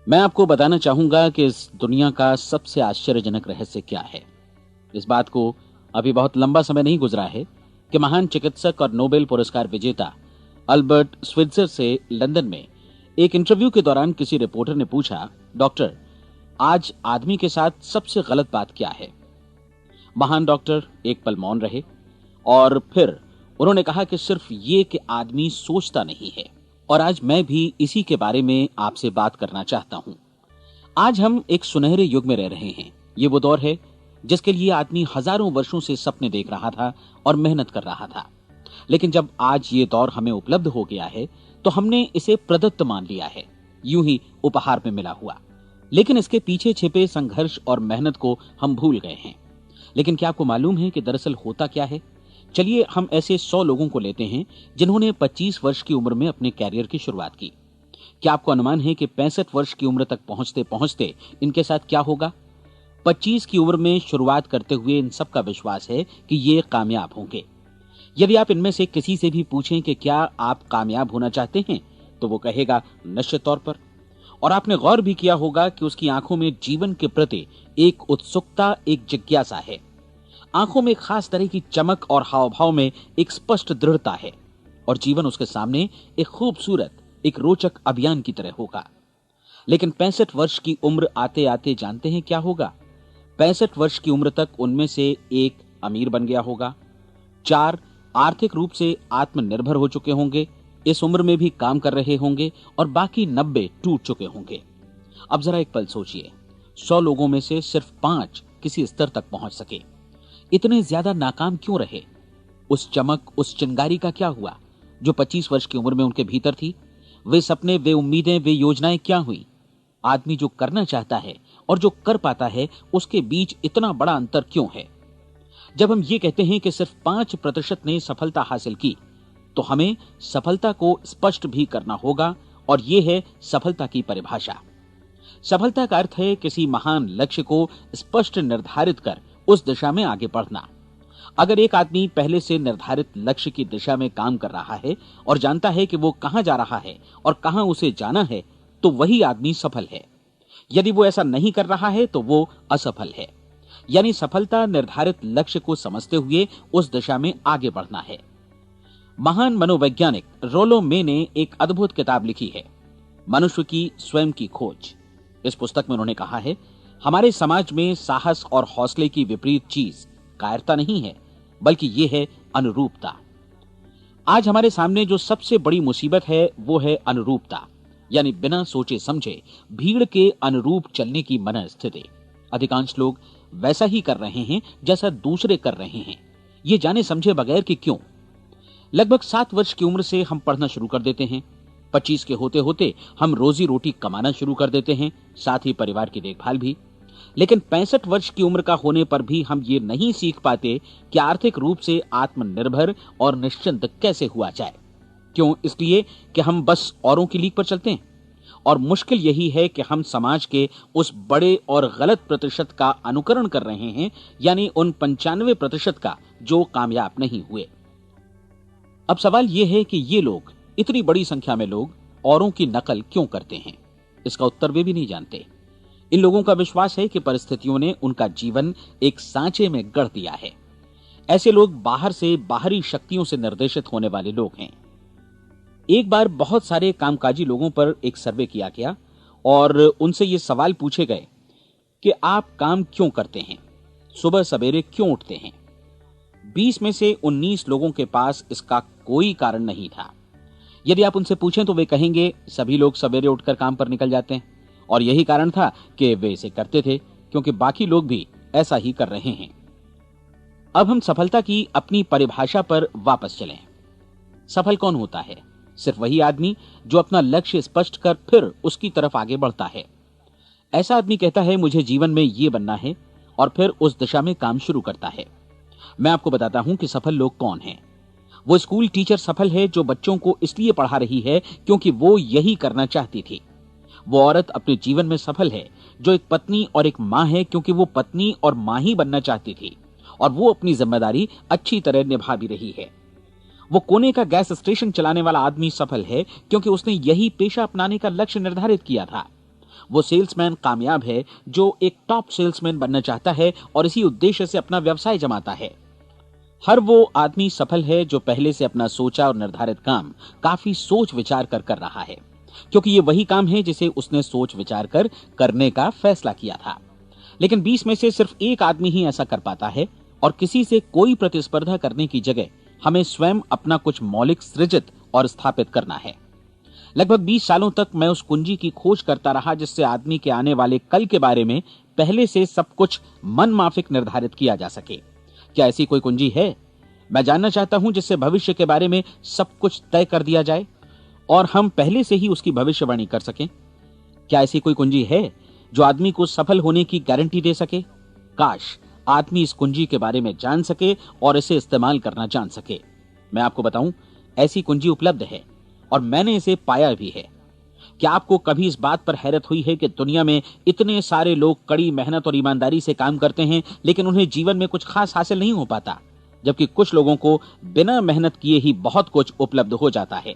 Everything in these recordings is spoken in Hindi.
मैं आपको बताना चाहूंगा कि इस दुनिया का सबसे आश्चर्यजनक रहस्य क्या है। इस बात को अभी बहुत लंबा समय नहीं गुजरा है कि महान चिकित्सक और नोबेल पुरस्कार विजेता अल्बर्ट स्विट्जर से लंदन में एक इंटरव्यू के दौरान किसी रिपोर्टर ने पूछा, डॉक्टर, आज आदमी के साथ सबसे गलत बात क्या है? महान डॉक्टर एक पल मौन रहे और फिर उन्होंने कहा कि सिर्फ ये कि आदमी सोचता नहीं है। और आज मैं भी इसी के बारे में आपसे बात करना चाहता हूं। आज हम एक सुनहरे युग में रह रहे हैं। ये वो दौर है जिसके लिए आदमी हजारों वर्षों से सपने देख रहा था और मेहनत कर रहा था। लेकिन जब आज ये दौर हमें उपलब्ध हो गया है तो हमने इसे प्रदत्त मान लिया है, यूं ही उपहार में मिला हुआ। लेकिन इसके पीछे छिपे संघर्ष और मेहनत को हम भूल गए हैं। लेकिन क्या आपको मालूम है कि दरअसल होता क्या है? चलिए हम ऐसे 100 लोगों को लेते हैं जिन्होंने 25 वर्ष की उम्र में अपने कैरियर की शुरुआत की। क्या आपको अनुमान है कि 65 वर्ष की उम्र तक पहुंचते पहुंचते इनके साथ क्या होगा? 25 की उम्र में शुरुआत करते हुए इन सब का विश्वास है कि ये कामयाब होंगे। यदि आप इनमें से किसी से भी पूछें कि क्या आप कामयाब होना चाहते हैं, तो वो कहेगा निश्चित तौर पर। और आपने गौर भी किया होगा कि उसकी आंखों में जीवन के प्रति एक उत्सुकता, एक जिज्ञासा है। आंखों में खास तरह की चमक और हाव भाव में एक स्पष्ट दृढ़ता है और जीवन उसके सामने एक खूबसूरत, एक रोचक अभियान की तरह होगा। लेकिन 65 वर्ष की उम्र आते आते जानते हैं क्या होगा? 65 वर्ष की उम्र तक उनमें से एक अमीर बन गया होगा, 4 आर्थिक रूप से आत्मनिर्भर हो चुके होंगे, इस उम्र में भी काम कर रहे होंगे और बाकी 90 टूट चुके होंगे। अब जरा एक पल सोचिए, 100 लोगों में से सिर्फ 5 किसी स्तर तक पहुंच सके। इतने ज्यादा नाकाम क्यों रहे? उस चमक, उस चिंगारी का क्या हुआ जो 25 वर्ष की उम्र में उनके भीतर थी? वे सपने, वे उम्मीदें, वे योजनाएं क्या हुई? आदमी जो करना चाहता है और जो कर पाता है, उसके बीच इतना बड़ा अंतर क्यों है? जब हम ये कहते हैं कि सिर्फ 5% ने सफलता हासिल की, तो हमें सफलता को स्पष्ट भी करना होगा और यह है सफलता की परिभाषा। सफलता का अर्थ है किसी महान लक्ष्य को स्पष्ट निर्धारित कर उस दिशा में आगे बढ़ना। अगर एक आदमी पहले से निर्धारित लक्ष्य की दिशा में काम कर रहा है और जानता है कि वो कहां जा रहा है और कहां उसे जाना है, तो वही आदमी सफल है। यदि वो ऐसा नहीं कर रहा है तो वो असफल है। यानी सफलता निर्धारित लक्ष्य को समझते हुए उस दिशा में आगे बढ़ना है। महान मनोवैज्ञानिक रोलो मे ने एक अद्भुत किताब लिखी है, मनुष्य की स्वयं की खोज। इस पुस्तक में उन्होंने कहा है, हमारे समाज में साहस और हौसले की विपरीत चीज कायरता नहीं है, बल्कि यह है अनुरूपता। आज हमारे सामने जो सबसे बड़ी मुसीबत है वो है अनुरूपता, यानी बिना सोचे समझे भीड़ के अनुरूप चलने की मनस्थिति। अधिकांश लोग वैसा ही कर रहे हैं जैसा दूसरे कर रहे हैं, ये जाने समझे बगैर कि क्यों। लगभग 7 वर्ष की उम्र से हम पढ़ना शुरू कर देते हैं। 25 के होते होते हम रोजी रोटी कमाना शुरू कर देते हैं, साथ ही परिवार की देखभाल भी। लेकिन 65 वर्ष की उम्र का होने पर भी हम ये नहीं सीख पाते कि आर्थिक रूप से आत्मनिर्भर और निश्चिंत कैसे हुआ जाए। क्यों? इसलिए कि हम बस औरों की लीक पर चलते हैं। और मुश्किल यही है कि हम समाज के उस बड़े और गलत प्रतिशत का अनुकरण कर रहे हैं, यानी उन 95% का जो कामयाब नहीं हुए। अब सवाल यह है कि ये लोग, इतनी बड़ी संख्या में लोग, औरों की नकल क्यों करते हैं? इसका उत्तर वे भी नहीं जानते। इन लोगों का विश्वास है कि परिस्थितियों ने उनका जीवन एक सांचे में गढ़ दिया है। ऐसे लोग बाहर से बाहरी शक्तियों से निर्देशित होने वाले लोग हैं। एक बार बहुत सारे कामकाजी लोगों पर एक सर्वे किया गया और उनसे ये सवाल पूछे गए कि आप काम क्यों करते हैं, सुबह सवेरे क्यों उठते हैं? 20 में से 19 लोगों के पास इसका कोई कारण नहीं था। यदि आप उनसे पूछें तो वे कहेंगे सभी लोग सवेरे उठकर काम पर निकल जाते हैं और यही कारण था कि वे इसे करते थे क्योंकि बाकी लोग भी ऐसा ही कर रहे हैं। अब हम सफलता की अपनी परिभाषा पर वापस चलें। सफल कौन होता है? सिर्फ वही आदमी जो अपना लक्ष्य स्पष्ट कर फिर उसकी तरफ आगे बढ़ता है। ऐसा आदमी कहता है मुझे जीवन में ये बनना है और फिर उस दिशा में काम शुरू करता है। मैं आपको बताता हूं कि सफल लोग कौन हैं। वो स्कूल टीचर सफल है जो बच्चों को इसलिए पढ़ा रही है क्योंकि वो यही करना चाहती थी। वो औरत अपने जीवन में सफल है जो एक पत्नी और एक मां है क्योंकि वो पत्नी और मां ही बनना चाहती थी और वो अपनी जिम्मेदारी अच्छी तरह निभा भी रही है। वो कोने का गैस स्टेशन चलाने वाला आदमी सफल है क्योंकि उसने यही पेशा अपनाने का लक्ष्य निर्धारित किया था। वो सेल्समैन कामयाब है जो एक टॉप सेल्समैन बनना चाहता है और इसी उद्देश्य से अपना व्यवसाय जमाता है। हर वो आदमी सफल है जो पहले से अपना सोचा और निर्धारित काम काफी सोच विचार कर रहा है, क्योंकि ये वही काम है जिसे उसने सोच विचार कर करने का फैसला किया था। लेकिन 20 में से सिर्फ एक आदमी ही ऐसा कर पाता है, और किसी से कोई प्रतिस्पर्धा करने की जगह हमें स्वयं अपना कुछ मौलिक सृजित और स्थापित करना है। लगभग 20 सालों तक मैं उस कुंजी की खोज करता रहा जिससे आदमी के आने वाले कल के बारे में पहले से सब कुछ मन माफिक निर्धारित किया जा सके। क्या ऐसी कोई कुंजी है? मैं जानना चाहता हूं जिससे भविष्य के बारे में सब कुछ तय कर दिया जाए और हम पहले से ही उसकी भविष्यवाणी कर सकें। क्या ऐसी कोई कुंजी है जो आदमी को सफल होने की गारंटी दे सके? काश आदमी इस कुंजी के बारे में जान सके और इसे इस्तेमाल करना जान सके। मैं आपको बताऊं, ऐसी कुंजी उपलब्ध है और मैंने इसे पाया भी है। क्या आपको कभी इस बात पर हैरत हुई है कि दुनिया में इतने सारे लोग कड़ी मेहनत और ईमानदारी से काम करते हैं, लेकिन उन्हें जीवन में कुछ खास हासिल नहीं हो पाता, जबकि कुछ लोगों को बिना मेहनत किए ही बहुत कुछ उपलब्ध हो जाता है।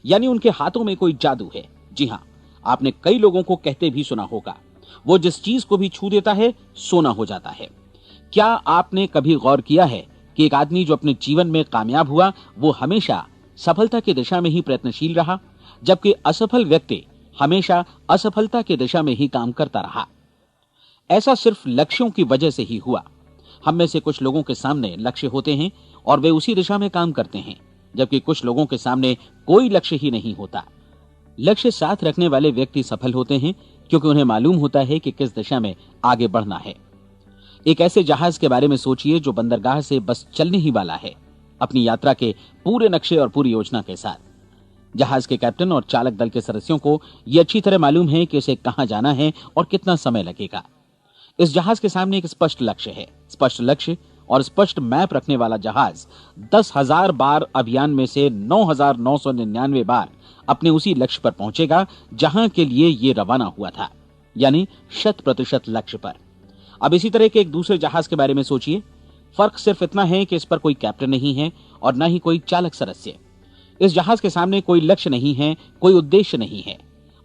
यानी उनके हाथों में कोई जादू है। जी हां, आपने कई लोगों को कहते भी सुना होगा, वो जिस चीज को भी छू देता है सोना हो जाता है। क्या आपने कभी गौर किया है कि एक आदमी जो अपने जीवन में कामयाब हुआ वो हमेशा सफलता की दिशा में ही प्रयत्नशील रहा, जबकि असफल व्यक्ति हमेशा असफलता की दिशा में ही काम करता रहा? ऐसा सिर्फ लक्ष्यों की वजह से ही हुआ। हम में से कुछ लोगों के सामने लक्ष्य होते हैं और वे उसी दिशा में काम करते हैं, जबकि कुछ लोगों के सामने कोई लक्ष्य ही नहीं होता। लक्ष्य साथ रखने वाले व्यक्ति सफल होते हैं क्योंकि उन्हें मालूम होता है कि किस दिशा में आगे बढ़ना है। एक ऐसे जहाज के बारे में सोचिए जो बंदरगाह से बस चलने ही वाला है, अपनी यात्रा के पूरे नक्शे और पूरी योजना के साथ। जहाज के कैप्टन और चालक दल के सदस्यों को यह अच्छी तरह मालूम है कि उसे कहां जाना है और कितना समय लगेगा। इस जहाज के सामने एक स्पष्ट लक्ष्य है। स्पष्ट लक्ष्य और स्पष्ट मैप रखने वाला जहाज 10,000 बार अभियान में से 9,999 बार अपने उसी लक्ष्य पर पहुंचेगा जहां के लिए ये रवाना हुआ था, यानी 100% लक्ष्य पर। अब इसी तरह के एक दूसरे जहाज के बारे में सोचिए। फर्क सिर्फ इतना है कि इस पर कोई कैप्टन नहीं है और न ही कोई चालक सदस्य। इस जहाज के सामने कोई लक्ष्य नहीं है, कोई उद्देश्य नहीं है,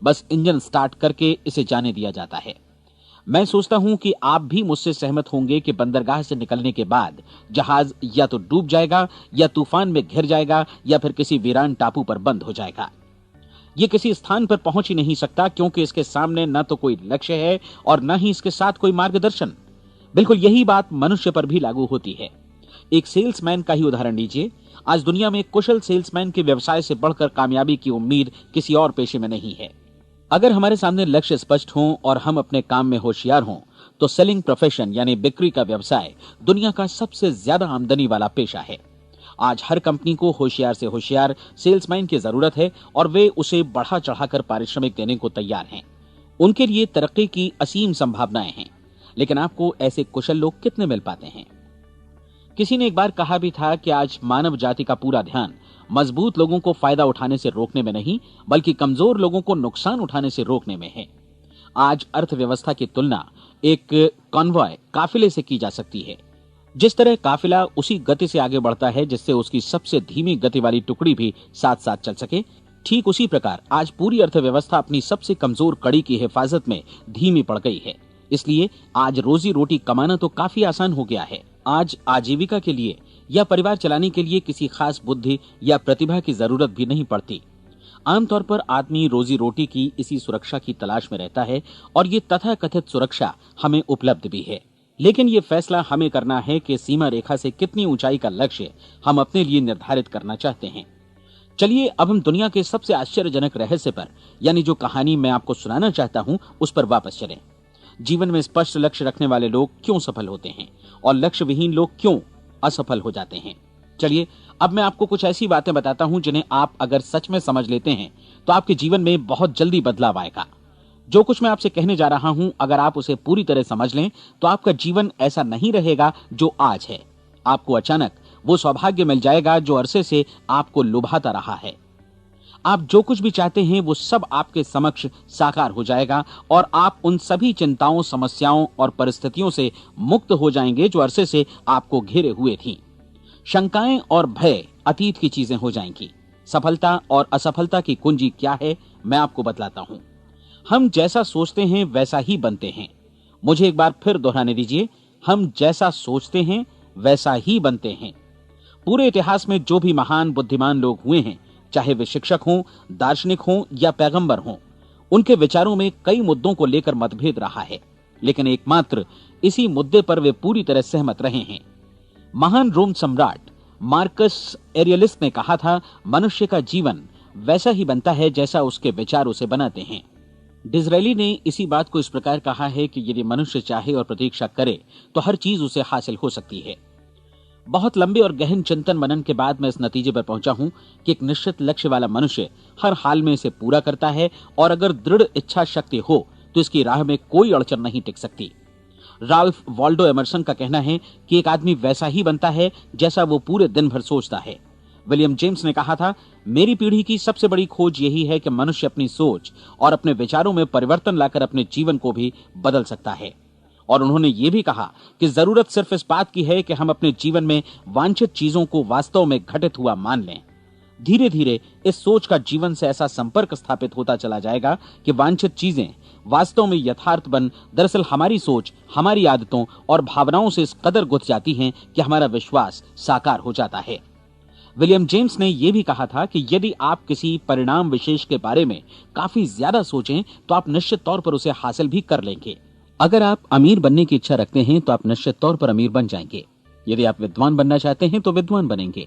बस इंजन स्टार्ट करके इसे जाने दिया जाता है। मैं सोचता हूं कि आप भी मुझसे सहमत होंगे कि बंदरगाह से निकलने के बाद जहाज या तो डूब जाएगा या तूफान में घिर जाएगा या फिर किसी वीरान टापू पर बंद हो जाएगा। ये किसी स्थान पर पहुंच ही नहीं सकता क्योंकि इसके सामने न तो कोई लक्ष्य है और न ही इसके साथ कोई मार्गदर्शन। बिल्कुल यही बात मनुष्य पर भी लागू होती है। एक सेल्समैन का ही उदाहरण लीजिए। आज दुनिया में कुशल सेल्समैन के व्यवसाय से बढ़कर कामयाबी की उम्मीद किसी और पेशे में नहीं है। अगर हमारे सामने लक्ष्य स्पष्ट हों और हम अपने काम में होशियार हों तो सेलिंग प्रोफेशन यानी बिक्री का व्यवसाय दुनिया का सबसे ज्यादा आमदनी वाला पेशा है। आज हर कंपनी को होशियार से होशियार सेल्समैन की जरूरत है और वे उसे बढ़ा चढ़ाकर पारिश्रमिक देने को तैयार हैं। उनके लिए तरक्की की असीम संभावनाएं हैं, लेकिन आपको ऐसे कुशल लोग कितने मिल पाते हैं? किसी ने एक बार कहा भी था कि आज मानव जाति का पूरा ध्यान मजबूत लोगों को फायदा उठाने से रोकने में नहीं, बल्कि कमजोर लोगों को नुकसान उठाने से रोकने में है। आज अर्थव्यवस्था की तुलना एक कॉन्वॉय काफिले से की जा सकती है। जिस तरह काफिला उसी गति से आगे बढ़ता है जिससे उसकी सबसे धीमी गति वाली टुकड़ी भी साथ साथ चल सके, ठीक उसी प्रकार आज पूरी अर्थव्यवस्था अपनी सबसे कमजोर कड़ी की हिफाजत में धीमी पड़ गई है। इसलिए आज रोजी रोटी कमाना तो काफी आसान हो गया है। आज आजीविका के लिए या परिवार चलाने के लिए किसी खास बुद्धि या प्रतिभा की जरूरत भी नहीं पड़ती। आमतौर पर आदमी रोजी रोटी की इसी सुरक्षा की तलाश में रहता है और ये तथाकथित सुरक्षा हमें उपलब्ध भी है। लेकिन ये फैसला हमें करना है कि सीमा रेखा से कितनी ऊंचाई का लक्ष्य हम अपने लिए निर्धारित करना चाहते हैं। चलिए अब हम दुनिया के सबसे आश्चर्यजनक रहस्य पर, यानी जो कहानी मैं आपको सुनाना चाहता हूं, उस पर वापस चलें। जीवन में स्पष्ट लक्ष्य रखने वाले लोग क्यों सफल होते हैं और लक्ष्य विहीन लोग क्यों असफल हो जाते हैं? चलिए अब मैं आपको कुछ ऐसी बातें बताता हूं जिन्हें आप अगर सच में समझ लेते हैं तो आपके जीवन में बहुत जल्दी बदलाव आएगा। जो कुछ मैं आपसे कहने जा रहा हूं, अगर आप उसे पूरी तरह समझ लें तो आपका जीवन ऐसा नहीं रहेगा जो आज है। आपको अचानक वो सौभाग्य मिल जाएगा जो अरसे से आपको लुभाता रहा है। आप जो कुछ भी चाहते हैं वो सब आपके समक्ष साकार हो जाएगा और आप उन सभी चिंताओं, समस्याओं और परिस्थितियों से मुक्त हो जाएंगे जो अरसे से आपको घेरे हुए थीं। शंकाएं और भय अतीत की चीजें हो जाएंगी। सफलता और असफलता की कुंजी क्या है, मैं आपको बतलाता हूं। हम जैसा सोचते हैं वैसा ही बनते हैं। मुझे एक बार फिर दोहराने दीजिए, हम जैसा सोचते हैं वैसा ही बनते हैं। पूरे इतिहास में जो भी महान बुद्धिमान लोग हुए हैं, चाहे वे शिक्षक हों, दार्शनिक हों या पैगंबर हों, उनके विचारों में कई मुद्दों को लेकर मतभेद रहा है, लेकिन एकमात्र इसी मुद्दे पर वे पूरी तरह सहमत रहे हैं। महान रोम सम्राट मार्कस एरियलिस ने कहा था, मनुष्य का जीवन वैसा ही बनता है जैसा उसके विचार उसे बनाते हैं। डिज़रायली ने इसी बात को इस प्रकार कहा है कि यदि मनुष्य चाहे और प्रतीक्षा करे तो हर चीज उसे हासिल हो सकती है। बहुत लंबे और गहन चिंतन मनन के बाद मैं इस नतीजे पर पहुंचा हूं कि एक निश्चित लक्ष्य वाला मनुष्य हर हाल में इसे पूरा करता है, और अगर दृढ़ इच्छा शक्ति हो तो इसकी राह में कोई अड़चन नहीं टिक सकती। राल्फ वॉल्डो एमर्सन का कहना है कि एक आदमी वैसा ही बनता है जैसा वो पूरे दिन भर सोचता है। विलियम जेम्स ने कहा था, मेरी पीढ़ी की सबसे बड़ी खोज यही है कि मनुष्य अपनी सोच और अपने विचारों में परिवर्तन लाकर अपने जीवन को भी बदल सकता है। और उन्होंने ये भी कहा कि जरूरत सिर्फ इस बात की है कि हम अपने जीवन में वांछित चीजों को वास्तव में घटित हुआ मान लें। धीरे धीरे इस सोच का जीवन से ऐसा संपर्क स्थापित होता चला जाएगा कि वांछित चीजें वास्तव में यथार्थ बन दरअसल हमारी सोच, हमारी आदतों और भावनाओं से इस कदर गुथ जाती हैं कि हमारा विश्वास साकार हो जाता है। विलियम जेम्स ने यह भी कहा था कि यदि आप किसी परिणाम विशेष के बारे में काफी ज्यादा सोचें तो आप निश्चित तौर पर उसे हासिल भी कर लेंगे। अगर आप अमीर बनने की इच्छा रखते हैं तो आप निश्चित तौर पर अमीर बन जाएंगे। यदि आप विद्वान बनना चाहते हैं तो विद्वान बनेंगे।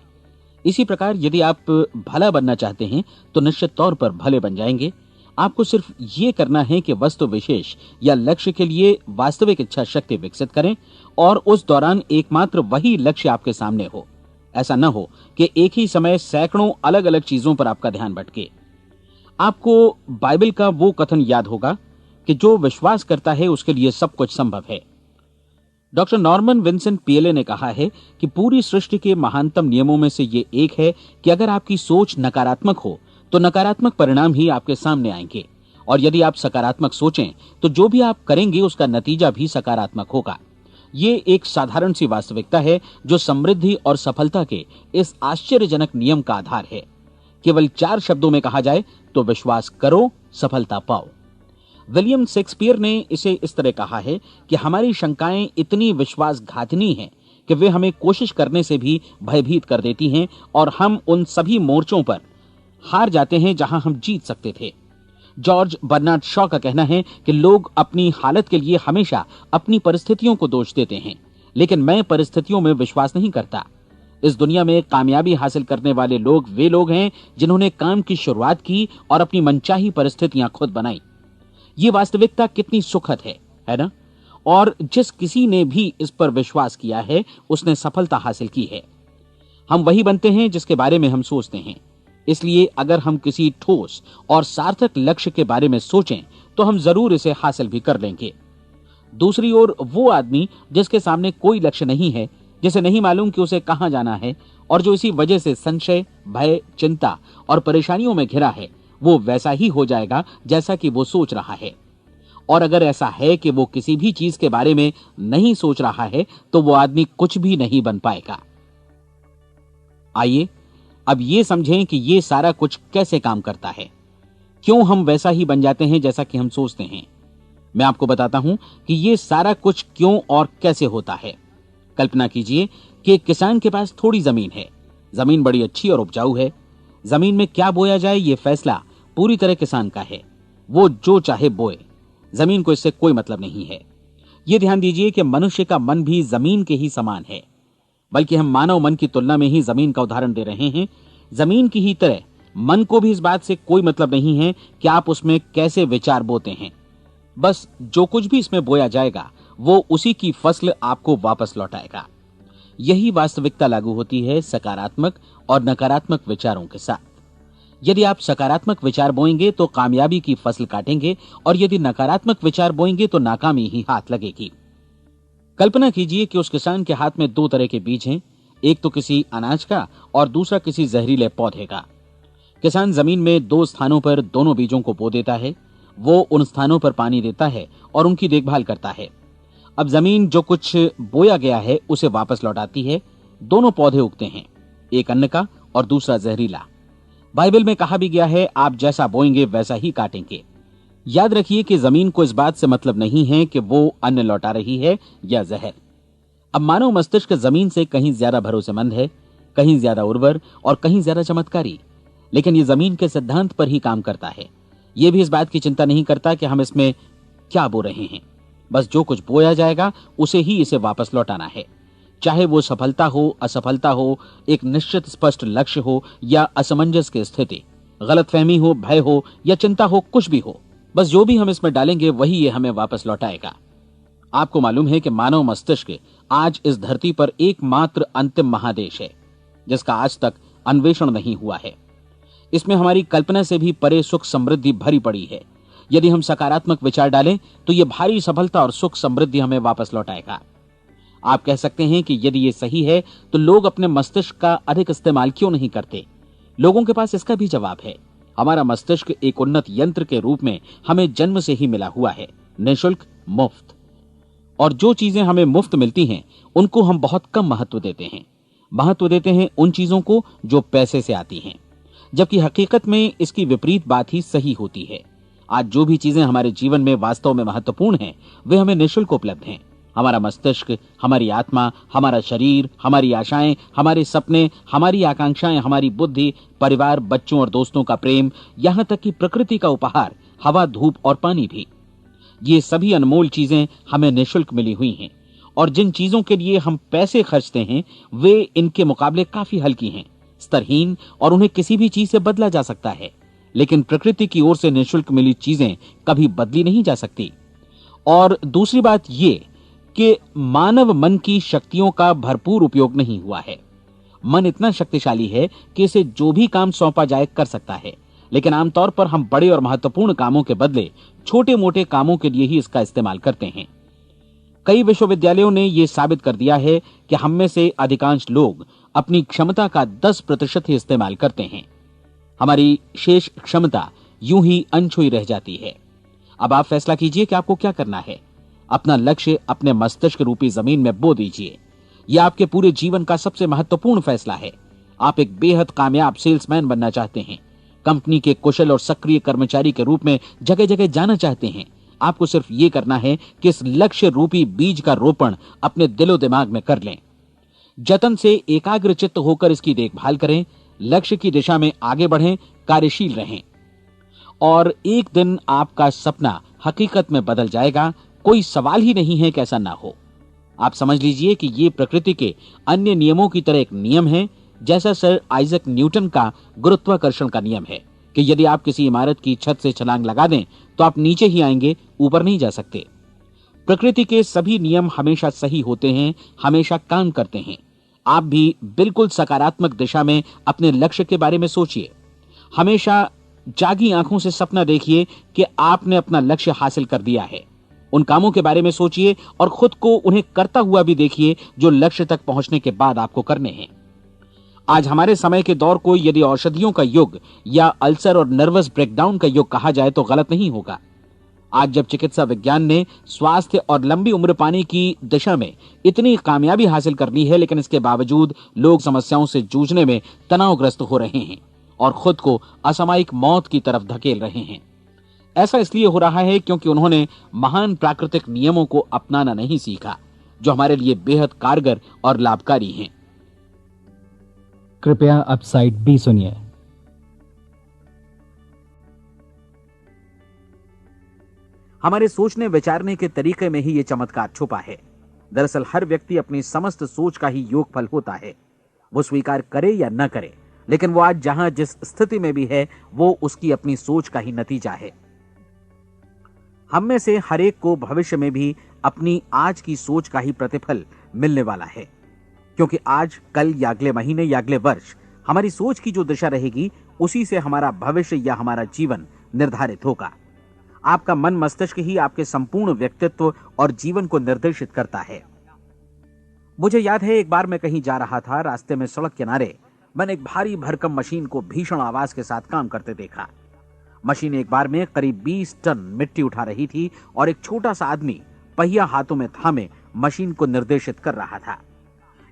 इसी प्रकार यदि आप भला बनना चाहते हैं तो निश्चित तौर पर भले बन जाएंगे। आपको सिर्फ ये करना है कि वस्तु विशेष या लक्ष्य के लिए वास्तविक इच्छा शक्ति विकसित करें और उस दौरान एकमात्र वही लक्ष्य आपके सामने हो। ऐसा न हो कि एक ही समय सैकड़ों अलग अलग चीजों पर आपका ध्यान भटके। आपको बाइबल का वो कथन याद होगा कि जो विश्वास करता है उसके लिए सब कुछ संभव है। डॉक्टर नॉर्मन विंसेंट पीएले ने कहा है कि पूरी सृष्टि के महानतम नियमों में से ये एक है कि अगर आपकी सोच नकारात्मक हो तो नकारात्मक परिणाम ही आपके सामने आएंगे, और यदि आप सकारात्मक सोचें तो जो भी आप करेंगे उसका नतीजा भी सकारात्मक होगा। ये एक साधारण सी वास्तविकता है जो समृद्धि और सफलता के इस आश्चर्यजनक नियम का आधार है। केवल 4 शब्दों में कहा जाए तो विश्वास करो, सफलता पाओ। विलियम शेक्सपियर ने इसे इस तरह कहा है कि हमारी शंकाएं इतनी विश्वासघातिनी हैं कि वे हमें कोशिश करने से भी भयभीत कर देती हैं और हम उन सभी मोर्चों पर हार जाते हैं जहां हम जीत सकते थे। जॉर्ज बर्नार्ड शॉ का कहना है कि लोग अपनी हालत के लिए हमेशा अपनी परिस्थितियों को दोष देते हैं, लेकिन मैं परिस्थितियों में विश्वास नहीं करता। इस दुनिया में कामयाबी हासिल करने वाले लोग वे लोग हैं जिन्होंने काम की शुरुआत की और अपनी मनचाही परिस्थितियां खुद बनाई। ये वास्तविकता कितनी सुखद है ना? और जिस किसी ने भी इस पर विश्वास किया है उसने सफलता हासिल की है। हम वही बनते हैं जिसके बारे में हम सोचते हैं। इसलिए अगर हम किसी ठोस और सार्थक लक्ष्य के बारे में सोचें तो हम जरूर इसे हासिल भी कर लेंगे। दूसरी ओर वो आदमी जिसके सामने कोई लक्ष्य नहीं है, जिसे नहीं मालूम कि उसे कहां जाना है और जो इसी वजह से संशय, भय, चिंता और परेशानियों में घिरा है, वो वैसा ही हो जाएगा जैसा कि वो सोच रहा है। और अगर ऐसा है कि वो किसी भी चीज के बारे में नहीं सोच रहा है तो वो आदमी कुछ भी नहीं बन पाएगा। आइए अब ये समझें कि ये सारा कुछ कैसे काम करता है, क्यों हम वैसा ही बन जाते हैं जैसा कि हम सोचते हैं। मैं आपको बताता हूं कि ये सारा कुछ क्यों और कैसे होता है। कल्पना कीजिए कि एक किसान के पास थोड़ी जमीन है। जमीन बड़ी अच्छी और उपजाऊ है। जमीन में क्या बोया जाए ये फैसला पूरी तरह किसान का है। वो जो चाहे बोए, जमीन को इससे कोई मतलब नहीं है। ये ध्यान दीजिए कि मनुष्य का मन भी जमीन के ही समान है, बल्कि हम मानव मन की तुलना में ही जमीन का उदाहरण दे रहे हैं। जमीन की ही तरह मन को भी इस बात से कोई मतलब नहीं है कि आप उसमें कैसे विचार बोते हैं। बस जो कुछ भी इसमें बोया जाएगा वो उसी की फसल आपको वापस लौटाएगा। यही वास्तविकता लागू होती है सकारात्मक और नकारात्मक विचारों के साथ। यदि आप सकारात्मक विचार बोएंगे तो कामयाबी की फसल काटेंगे, और यदि नकारात्मक विचार बोएंगे तो नाकामी ही हाथ लगेगी। कल्पना कीजिए कि उस किसान के हाथ में 2 तरह के बीज हैं, एक तो किसी अनाज का और दूसरा किसी जहरीले पौधे का। किसान जमीन में 2 स्थानों पर दोनों बीजों को बो देता है। वो उन स्थानों पर पानी देता है और उनकी देखभाल करता है। अब जमीन जो कुछ बोया गया है उसे वापस लौटाती है। दोनों पौधे उगते हैं, एक अन्न का और दूसरा जहरीला। बाइबल में कहा भी गया है, आप जैसा बोएंगे वैसा ही काटेंगे। याद रखिए कि जमीन को इस बात से मतलब नहीं है कि वो अन्न लौटा रही है या जहर। अब मानव मस्तिष्क जमीन से कहीं ज्यादा भरोसेमंद है, कहीं ज्यादा उर्वर और कहीं ज्यादा चमत्कारी, लेकिन ये जमीन के सिद्धांत पर ही काम करता है। ये भी इस बात की चिंता नहीं करता कि हम इसमें क्या बो रहे हैं। बस जो कुछ बोया जाएगा उसे ही इसे वापस लौटाना है, चाहे वो सफलता हो, असफलता हो, एक निश्चित स्पष्ट लक्ष्य हो या असमंजस की स्थिति, गलतफहमी हो, भय हो या चिंता हो, कुछ भी हो। बस जो भी हम इसमें डालेंगे वही ये हमें वापस लौटाएगा। आपको मालूम है कि मानव मस्तिष्क आज इस धरती पर एकमात्र अंतिम महादेश है जिसका आज तक अन्वेषण नहीं हुआ है। इसमें हमारी कल्पना से भी परे सुख समृद्धि भरी पड़ी है। यदि हम सकारात्मक विचार डालें तो यह भारी सफलता और सुख समृद्धि हमें वापस लौटाएगा। आप कह सकते हैं कि यदि ये सही है तो लोग अपने मस्तिष्क का अधिक इस्तेमाल क्यों नहीं करते? लोगों के पास इसका भी जवाब है। हमारा मस्तिष्क एक उन्नत यंत्र के रूप में हमें जन्म से ही मिला हुआ है, निःशुल्क, मुफ्त। और जो चीजें हमें मुफ्त मिलती हैं उनको हम बहुत कम महत्व देते हैं। महत्व देते हैं उन चीजों को जो पैसे से आती हैं, जबकि हकीकत में इसकी विपरीत बात ही सही होती है। आज जो भी चीजें हमारे जीवन में वास्तव में महत्वपूर्ण हैं वे हमें निःशुल्क उपलब्ध हैं। हमारा मस्तिष्क, हमारी आत्मा, हमारा शरीर, हमारी आशाएं, हमारे सपने, हमारी आकांक्षाएं, हमारी बुद्धि, परिवार, बच्चों और दोस्तों का प्रेम, यहां तक कि प्रकृति का उपहार, हवा, धूप और पानी भी, ये सभी अनमोल चीजें हमें निःशुल्क मिली हुई हैं। और जिन चीजों के लिए हम पैसे खर्चते हैं वे इनके मुकाबले काफी हल्की हैं, स्तरहीन, और उन्हें किसी भी चीज से बदला जा सकता है। लेकिन प्रकृति की ओर से निःशुल्क मिली चीजें कभी बदली नहीं जा सकती। और दूसरी बात ये कि मानव मन की शक्तियों का भरपूर उपयोग नहीं हुआ है। मन इतना शक्तिशाली है कि इसे जो भी काम सौंपा जाए कर सकता है, लेकिन आमतौर पर हम बड़े और महत्वपूर्ण कामों के बदले छोटे मोटे कामों के लिए ही इसका इस्तेमाल करते हैं। कई विश्वविद्यालयों ने यह साबित कर दिया है कि हम में से अधिकांश लोग अपनी क्षमता का 10% ही इस्तेमाल करते हैं। हमारी शेष क्षमता यूं ही अनछुई रह जाती है। अब आप फैसला कीजिए कि आपको क्या करना है। अपना लक्ष्य अपने मस्तिष्क रूपी जमीन में बो दीजिए। यह आपके पूरे जीवन का सबसे महत्वपूर्ण फैसला है। आप एक बेहद कामयाब सेल्समैन बनना चाहते हैं, कंपनी के कुशल और सक्रिय कर्मचारी के रूप में जगह जगह जाना चाहते हैं। आपको सिर्फ ये करना है कि इस लक्ष्य रूपी बीज का रोपण अपने दिलो दिमाग में कर लें। जतन से एकाग्रचित्त होकर इसकी देखभाल करें, लक्ष्य की दिशा में आगे बढ़ें, कार्यशील रहें, और एक दिन आपका सपना हकीकत में बदल जाएगा। कोई सवाल ही नहीं है कि ऐसा ना हो। आप समझ लीजिए कि ये प्रकृति के अन्य नियमों की तरह एक नियम है, जैसा सर आइजक न्यूटन का गुरुत्वाकर्षण का नियम है कि यदि आप किसी इमारत की छत से छलांग लगा दें तो आप नीचे ही आएंगे, ऊपर नहीं जा सकते। प्रकृति के सभी नियम हमेशा सही होते हैं, हमेशा काम करते हैं। आप भी बिल्कुल सकारात्मक दिशा में अपने लक्ष्य के बारे में सोचिए। हमेशा जागी आंखों से सपना देखिए कि आपने अपना लक्ष्य हासिल कर दिया है। उन कामों के बारे में सोचिए और खुद को उन्हें करता हुआ भी देखिए जो लक्ष्य तक पहुंचने के बाद आपको करने हैं। आज हमारे समय के दौर को यदि औषधियों का युग या अल्सर और नर्वस ब्रेकडाउन का युग कहा जाए तो गलत नहीं होगा। आज जब चिकित्सा विज्ञान ने स्वास्थ्य और लंबी उम्र पाने की दिशा में इतनी कामयाबी हासिल कर ली है, लेकिन इसके बावजूद लोग समस्याओं से जूझने में तनावग्रस्त हो रहे हैं और खुद को असामयिक मौत की तरफ धकेल रहे हैं। ऐसा इसलिए हो रहा है क्योंकि उन्होंने महान प्राकृतिक नियमों को अपनाना नहीं सीखा, जो हमारे लिए बेहद कारगर और लाभकारी हैं। कृपया अब साइड बी सुनिए। हमारे सोचने विचारने के तरीके में ही ये चमत्कार छुपा है। दरअसल हर व्यक्ति अपनी समस्त सोच का ही योगफल होता है। वो स्वीकार करे या न करे, लेकिन वो आज जहां जिस स्थिति में भी है वो उसकी अपनी सोच का ही नतीजा है। हम में से हर एक को भविष्य में भी अपनी आज की सोच का ही प्रतिफल मिलने वाला है, क्योंकि आज, कल या अगले महीने या अगले वर्ष हमारी सोच की जो दिशा रहेगी उसी से हमारा भविष्य या हमारा जीवन निर्धारित होगा। आपका मन मस्तिष्क ही आपके संपूर्ण व्यक्तित्व और जीवन को निर्देशित करता है। मुझे याद है एक बार मैं कहीं जा रहा था, रास्ते में सड़क किनारे मैंने एक भारी भरकम मशीन को भीषण आवाज के साथ काम करते देखा। मशीन एक बार में करीब 20 टन मिट्टी उठा रही थी और एक छोटा सा आदमी पहिया हाथों में थामे मशीन को निर्देशित कर रहा था।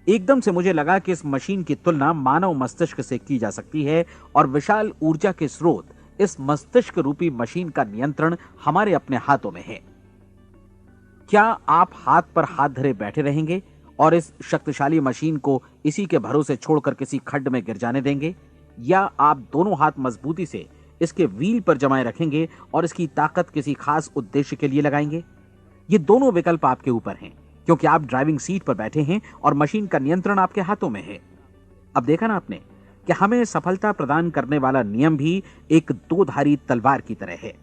एकदम से मुझे लगा कि इस मशीन की तुलना मानव मस्तिष्क से की जा सकती है और विशाल ऊर्जा के स्रोत इस मस्तिष्क रूपी मशीन का नियंत्रण हमारे अपने हाथों में है। क्या आप हाथ पर हाथ धरे बैठे रहेंगे और इस शक्तिशाली मशीन को इसी के भरोसे छोड़कर किसी खड्ड में गिर जाने देंगे, या आप दोनों हाथ मजबूती से इसके व्हील पर जमाए रखेंगे और इसकी ताकत किसी खास उद्देश्य के लिए लगाएंगे? ये दोनों विकल्प आपके ऊपर हैं, क्योंकि आप ड्राइविंग सीट पर बैठे हैं और मशीन का नियंत्रण आपके हाथों में है। अब देखा ना आपने कि हमें सफलता प्रदान करने वाला नियम भी एक दो-धारी तलवार की तरह है।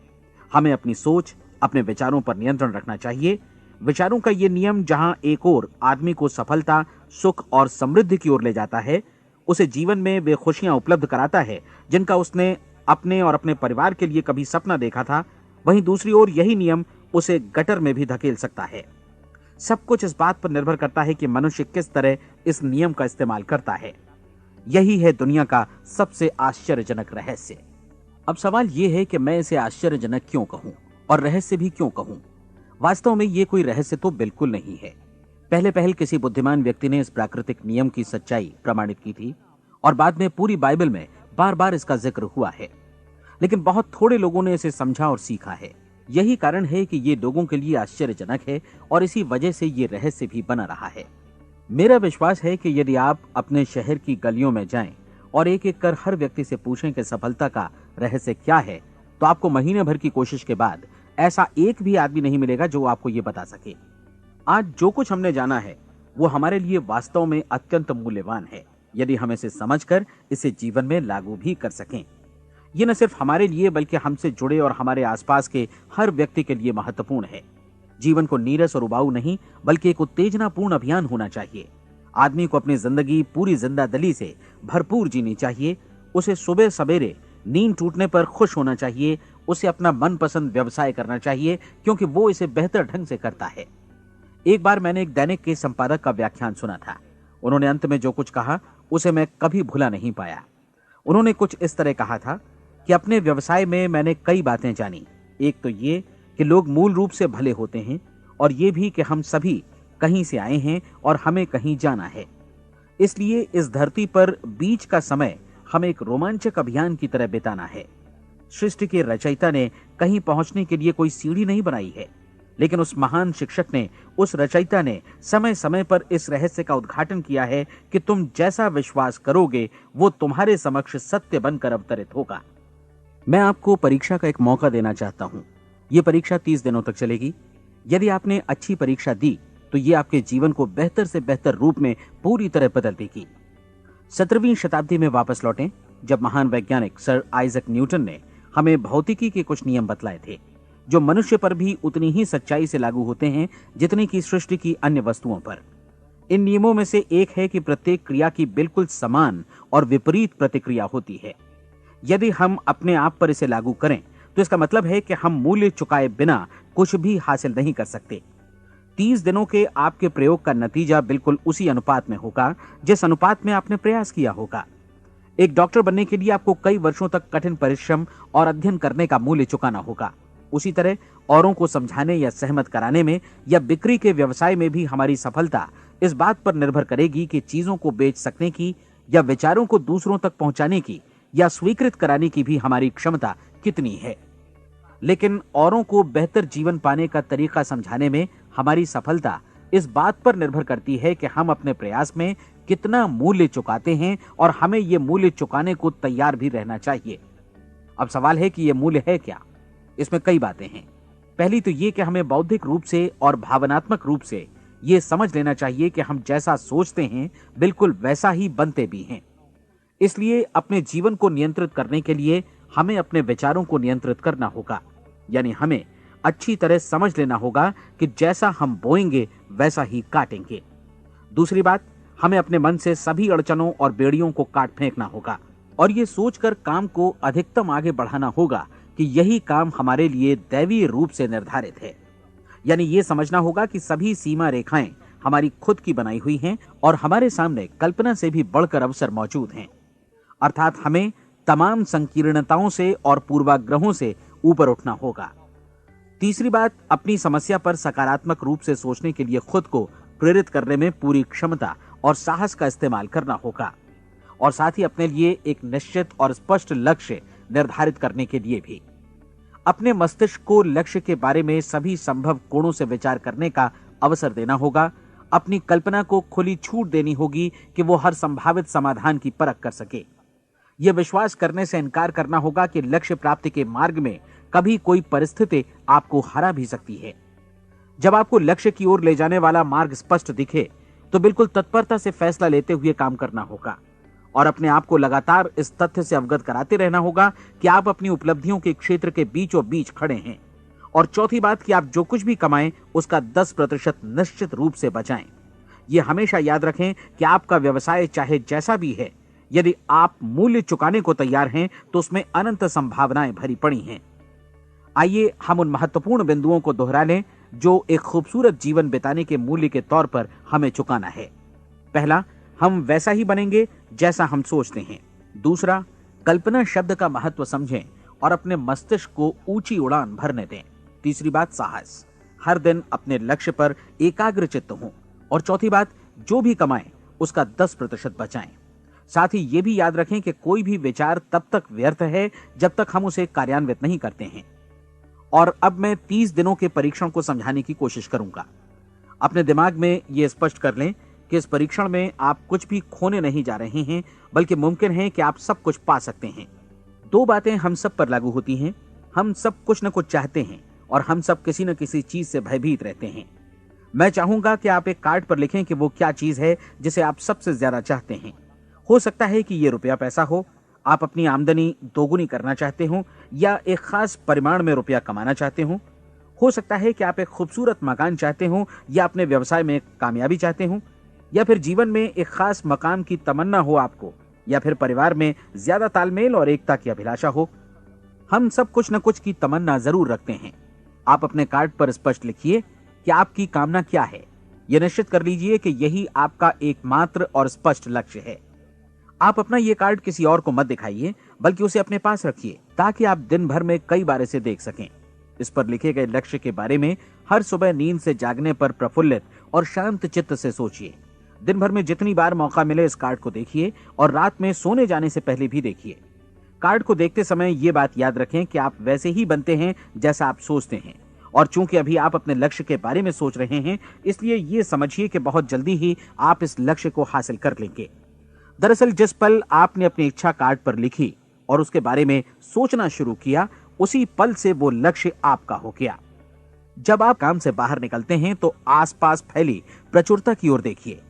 हमें अपनी सोच, अपने विचारों पर नियंत्रण रखना चाहिए। विचारों का ये नियम जहां एक ओर आदमी को सफलता, सुख और समृद्धि की ओर ले जाता है, उसे जीवन में वे खुशियां उपलब्ध कराता है जिनका उसने अपने और अपने परिवार के लिए कभी सपना देखा था, वहीं दूसरी ओर यही नियम उसे गटर में भी धकेल सकता है। सब कुछ इस बात पर निर्भर करता है कि मनुष्य किस तरह इस नियम का इस्तेमाल करता है। यही है दुनिया का सबसे आश्चर्यजनक रहस्य। अब सवाल यह है कि मैं इसे आश्चर्यजनक क्यों कहूं और रहस्य भी क्यों कहूं? वास्तव में यह कोई रहस्य तो बिल्कुल नहीं है। पहले पहल किसी बुद्धिमान व्यक्ति ने इस प्राकृतिक नियम की सच्चाई प्रमाणित की थी और बाद में पूरी बाइबल में बार बार इसका जिक्र हुआ है, लेकिन बहुत थोड़े लोगों ने इसे समझा और सीखा है। यही कारण है कि ये लोगों के लिए आश्चर्यजनक है और इसी वजह से ये रहस्य भी बना रहा है। मेरा विश्वास है कि यदि आप अपने शहर की गलियों में जाएं और एक एक कर हर व्यक्ति से पूछें कि सफलता का रहस्य क्या है, तो आपको महीने भर की कोशिश के बाद ऐसा एक भी आदमी नहीं मिलेगा जो आपको ये बता सके। आज जो कुछ हमने जाना है वो हमारे लिए वास्तव में अत्यंत मूल्यवान है, यदि हम इसे समझकर इसे जीवन में लागू भी कर सकें। ये न सिर्फ हमारे लिए बल्कि हमसे जुड़े और हमारे आसपास के हर व्यक्ति के लिए महत्वपूर्ण है। जीवन को नीरस और उबाऊ नहीं बल्कि एक उत्तेजनापूर्ण अभियान होना चाहिए। आदमी को अपनी जिंदगी पूरी जिंदादिली से भरपूर जीनी चाहिए। उसे सुबह सवेरे नींद टूटने पर खुश होना चाहिए। उसे अपना मनपसंद व्यवसाय करना चाहिए, क्योंकि वो इसे बेहतर ढंग से करता है। एक बार मैंने एक दैनिक के संपादक का व्याख्यान सुना था। उन्होंने अंत में जो कुछ कहा उसे मैं कभी भुला नहीं पाया। उन्होंने कुछ इस तरह कहा था कि अपने व्यवसाय में मैंने कई बातें जानी। एक तो ये कि लोग मूल रूप से भले होते हैं, और ये भी कि हम सभी कहीं से आए हैं और हमें कहीं जाना है। इसलिए इस धरती पर बीच का समय हमें एक रोमांचक अभियान की तरह बिताना है। सृष्टि के रचयिता ने कहीं पहुंचने के लिए कोई सीढ़ी नहीं बनाई है, लेकिन उस महान शिक्षक ने, उस रचयिता ने समय समय पर इस रहस्य का उद्घाटन किया है कि तुम जैसा विश्वास करोगे वो तुम्हारे समक्ष सत्य बनकर अवतरित होगा। मैं आपको परीक्षा का एक मौका देना चाहता हूं। यह परीक्षा 30 दिनों तक चलेगी। यदि आपने अच्छी परीक्षा दी तो ये आपके जीवन को बेहतर से बेहतर रूप में पूरी तरह बदल देगी। 17वीं शताब्दी में वापस लौटें, जब महान वैज्ञानिक सर आइजक न्यूटन ने हमें भौतिकी के कुछ नियम बतलाए थे, जो मनुष्य पर भी उतनी ही सच्चाई से लागू होते हैं जितनी की सृष्टि की अन्य वस्तुओं पर। इन नियमों में से एक है कि प्रत्येक क्रिया की बिल्कुल समान और विपरीत प्रतिक्रिया होती है। यदि हम अपने आप पर इसे लागू करें तो इसका मतलब है कि हम मूल्य चुकाए बिना कुछ भी हासिल नहीं कर सकते। 30 दिनों के आपके प्रयोग का नतीजा बिल्कुल उसी अनुपात में होगा जिस अनुपात में आपने प्रयास किया होगा। एक डॉक्टर बनने के लिए आपको कई वर्षों तक कठिन परिश्रम और अध्ययन करने का मूल्य चुकाना होगा। उसी तरह औरों को समझाने या सहमत कराने में या बिक्री के व्यवसाय में भी हमारी सफलता इस बात पर निर्भर करेगी कि चीजों को बेच सकने की या विचारों को दूसरों तक पहुंचाने की या स्वीकृत कराने की भी हमारी क्षमता कितनी है। लेकिन औरों को बेहतर जीवन पाने का तरीका समझाने में हमारी सफलता इस बात पर निर्भर करती है कि हम अपने प्रयास में कितना मूल्य चुकाते हैं, और हमें यह मूल्य चुकाने को तैयार भी रहना चाहिए। अब सवाल है कि यह मूल्य है क्या? इसमें कई बातें हैं। पहली तो यह कि हमें बौद्धिक रूप से और भावनात्मक रूप से यह समझ लेना चाहिए कि हम जैसा सोचते हैं बिल्कुल वैसा ही बनते भी हैं। इसलिए अपने जीवन को नियंत्रित करने के लिए हमें अपने विचारों को नियंत्रित करना होगा। यानी हमें अच्छी तरह समझ लेना होगा कि जैसा हम बोएंगे वैसा ही काटेंगे। दूसरी बात, हमें अपने मन से सभी अड़चनों और बेड़ियों को काट फेंकना होगा और ये सोचकर काम को अधिकतम आगे बढ़ाना होगा कि यही काम हमारे लिए दैवीय रूप से निर्धारित है। यानी ये समझना होगा कि सभी सीमा रेखाएं हमारी खुद की बनाई हुई हैं और हमारे सामने कल्पना से भी बढ़कर अवसर मौजूद हैं। अर्थात हमें तमाम संकीर्णताओं से और पूर्वाग्रहों से ऊपर उठना होगा। तीसरी बात, अपनी समस्या पर सकारात्मक रूप से सोचने के लिए खुद को प्रेरित करने में पूरी क्षमता और साहस का इस्तेमाल करना होगा, और साथ ही अपने लिए एक निश्चित और स्पष्ट लक्ष्य निर्धारित करने के लिए भी। अपने मस्तिष्क को लक्ष्य के बारे में सभी संभव कोणों से विचार करने का अवसर देना होगा। अपनी कल्पना को खुली छूट देनी होगी कि वो हर संभावित समाधान की परख कर सके। यह विश्वास करने से इनकार करना होगा कि लक्ष्य प्राप्ति के मार्ग में कभी कोई परिस्थिति आपको हरा भी सकती है। जब आपको लक्ष्य की ओर ले जाने वाला मार्ग स्पष्ट दिखे तो बिल्कुल तत्परता से फैसला लेते हुए काम करना होगा और अपने आप को लगातार इस तथ्य से अवगत कराते रहना होगा कि आप अपनी उपलब्धियों के क्षेत्र के बीचों बीच खड़े हैं। और चौथी बात कि आप जो कुछ भी कमाएं उसका 10% निश्चित रूप से बचाएं। यह हमेशा याद रखें कि आपका व्यवसाय चाहे जैसा भी है, यदि आप मूल्य चुकाने को तैयार हैं तो उसमें अनंत संभावनाएं भरी पड़ी हैं। आइए हम उन महत्वपूर्ण बिंदुओं को दोहरा लें जो एक खूबसूरत जीवन बिताने के मूल्य के तौर पर हमें चुकाना है। पहला, हम वैसा ही बनेंगे जैसा हम सोचते हैं। दूसरा, कल्पना शब्द का महत्व समझें और अपने मस्तिष्क को ऊंची उड़ान भरने दें। तीसरी बात, साहस, हर दिन अपने लक्ष्य पर एकाग्र चित्त हों। और चौथी बात, जो भी कमाएं उसका 10% बचाएं। साथ ही ये भी याद रखें कि कोई भी विचार तब तक व्यर्थ है जब तक हम उसे कार्यान्वित नहीं करते हैं। और अब मैं 30 दिनों के परीक्षण को समझाने की कोशिश करूंगा। अपने दिमाग में यह स्पष्ट कर लें कि इस परीक्षण में आप कुछ भी खोने नहीं जा रहे हैं, बल्कि मुमकिन है कि आप सब कुछ पा सकते हैं। 2 बातें हम सब पर लागू होती हैं। हम सब कुछ न कुछ चाहते हैं और हम सब किसी न किसी चीज से भयभीत रहते हैं। मैं चाहूंगा कि आप एक कार्ड पर लिखें कि वो क्या चीज है जिसे आप सबसे ज्यादा चाहते हैं। हो सकता है कि ये रुपया पैसा हो, आप अपनी आमदनी दोगुनी करना चाहते हो, या एक खास परिमाण में रुपया कमाना चाहते हो सकता है कि आप एक खूबसूरत मकान चाहते हो, या अपने व्यवसाय में कामयाबी चाहते हो, या फिर जीवन में एक खास मकाम की तमन्ना हो आपको, या फिर परिवार में ज्यादा तालमेल और एकता की अभिलाषा हो। हम सब कुछ न कुछ की तमन्ना जरूर रखते हैं। आप अपने कार्ड पर स्पष्ट लिखिए कि आपकी कामना क्या है। यह निश्चित कर लीजिए कि यही आपका एकमात्र और स्पष्ट लक्ष्य है। आप अपना यह कार्ड किसी और को मत दिखाइए, बल्कि उसे अपने पास रखिए ताकि आप दिन भर में कई बार इसे देख सकें। इस पर लिखे गए लक्ष्य के बारे में हर सुबह नींद से जागने पर प्रफुल्लित और शांत चित्त से सोचिए। दिन भर में जितनी बार मौका मिले इस कार्ड को देखिए और रात में सोने जाने से पहले भी देखिए। कार्ड को देखते समय ये बात याद रखें कि आप वैसे ही बनते हैं जैसा आप सोचते हैं। और चूंकि अभी आप अपने लक्ष्य के बारे में सोच रहे हैं, इसलिए ये समझिए कि बहुत जल्दी ही आप इस लक्ष्य को हासिल कर लेंगे। दरअसल जिस पल आपने अपनी इच्छा कार्ड पर लिखी और उसके बारे में सोचना शुरू किया, उसी पल से वो लक्ष्य आपका हो गया। जब आप काम से बाहर निकलते हैं तो आसपास फैली प्रचुरता की ओर देखिए।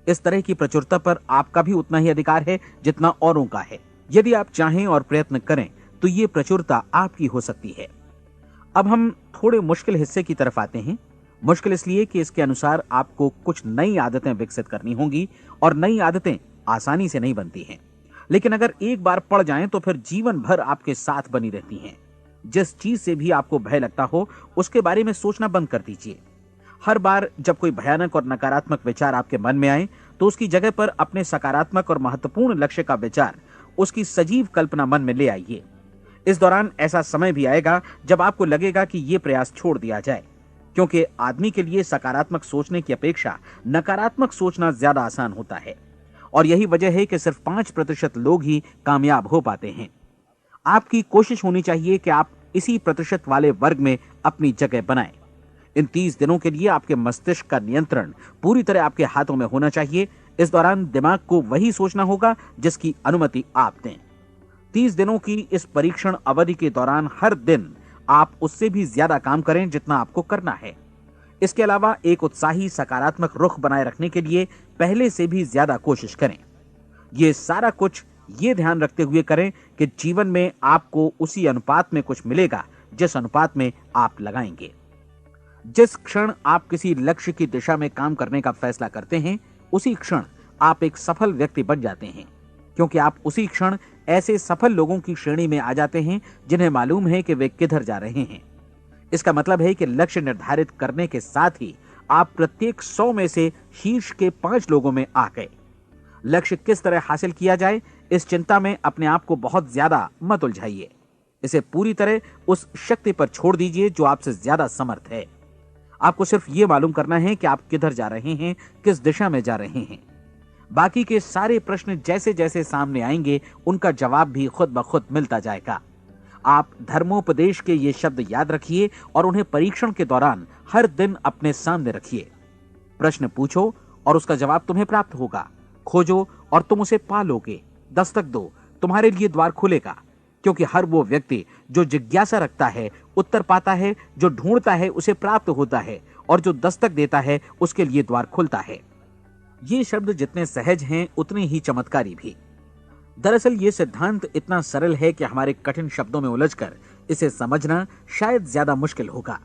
इस तरह की प्रचुरता पर आपका भी उतना ही अधिकार है जितना औरों का है। यदि आप चाहें और प्रयत्न करें तो ये प्रचुरता आपकी हो सकती है। अब हम थोड़े मुश्किल हिस्से की तरफ आते हैं। मुश्किल इसलिए कि इसके अनुसार आपको कुछ नई आदतें विकसित करनी होंगी और नई आदतें आसानी से नहीं बनती हैं, लेकिन अगर एक बार पड़ जाएं तो फिर जीवन भर आपके साथ बनी रहती हैं। जिस चीज से भी आपको भय लगता हो उसके बारे में सोचना बंद कर दीजिए। हर बार जब कोई भयानक और नकारात्मक विचार आपके मन में आए तो उसकी जगह पर अपने सकारात्मक और महत्वपूर्ण लक्ष्य का विचार, उसकी सजीव कल्पना मन में ले आइए। इस दौरान ऐसा समय भी आएगा जब आपको लगेगा कि यह प्रयास छोड़ दिया जाए, क्योंकि आदमी के लिए सकारात्मक सोचने की अपेक्षा नकारात्मक सोचना ज्यादा आसान होता है। और यही वजह है कि सिर्फ 5% लोग ही कामयाब हो पाते हैं। आपकी कोशिश होनी चाहिए कि आप इसी प्रतिशत वाले वर्ग में अपनी जगह बनाएं। इन 30 दिनों के लिए आपके मस्तिष्क का नियंत्रण पूरी तरह आपके हाथों में होना चाहिए। इस दौरान दिमाग को वही सोचना होगा जिसकी अनुमति आप दें। 30 दिनों की इस परीक्षण अवधि के दौरान हर दिन आप उससे भी ज्यादा काम करें जितना आपको करना है। इसके अलावा एक उत्साही सकारात्मक रुख बनाए रखने के लिए पहले से भी ज्यादा कोशिश करें। ये सारा कुछ ये ध्यान रखते हुए करें कि जीवन में आपको उसी अनुपात में कुछ मिलेगा जिस अनुपात में आप लगाएंगे। जिस क्षण आप किसी लक्ष्य की दिशा में काम करने का फैसला करते हैं, उसी क्षण आप एक सफल व्यक्ति बन जाते हैं, क्योंकि आप उसी क्षण ऐसे सफल लोगों की श्रेणी में आ जाते हैं जिन्हें मालूम है कि वे किधर जा रहे हैं। इसका मतलब है कि लक्ष्य निर्धारित करने के साथ ही आप प्रत्येक 100 में से शीर्ष के 5 लोगों में आ गए। लक्ष्य किस तरह हासिल किया जाए, इस चिंता में अपने आप को बहुत ज्यादा मत उलझाइए। इसे पूरी तरह उस शक्ति पर छोड़ दीजिए जो आपसे ज्यादा समर्थ है। आपको सिर्फ ये मालूम करना है कि आप किधर जा रहे हैं, किस दिशा में जा रहे हैं। बाकी के सारे प्रश्न जैसे जैसे सामने आएंगे उनका जवाब भी खुद ब खुद मिलता जाएगा। आप धर्मोपदेश के ये शब्द याद रखिए और उन्हें परीक्षण के दौरान हर दिन अपने सामने रखिए। प्रश्न पूछो और उसका जवाब तुम्हें प्राप्त होगा। खोजो और तुम उसे पा लोगे। दस्तक दो, तुम्हारे लिए द्वार खुलेगा, क्योंकि हर वो व्यक्ति जो जिज्ञासा रखता है उत्तर पाता है, जो ढूंढता है उसे प्राप्त होता है, और जो दस्तक देता है उसके लिए द्वार खुलता है। ये शब्द जितने सहज हैं उतने ही चमत्कारी भी। दरअसल ये सिद्धांत इतना सरल है कि हमारे कठिन शब्दों में उलझकर इसे समझना शायद ज्यादा मुश्किल होगा।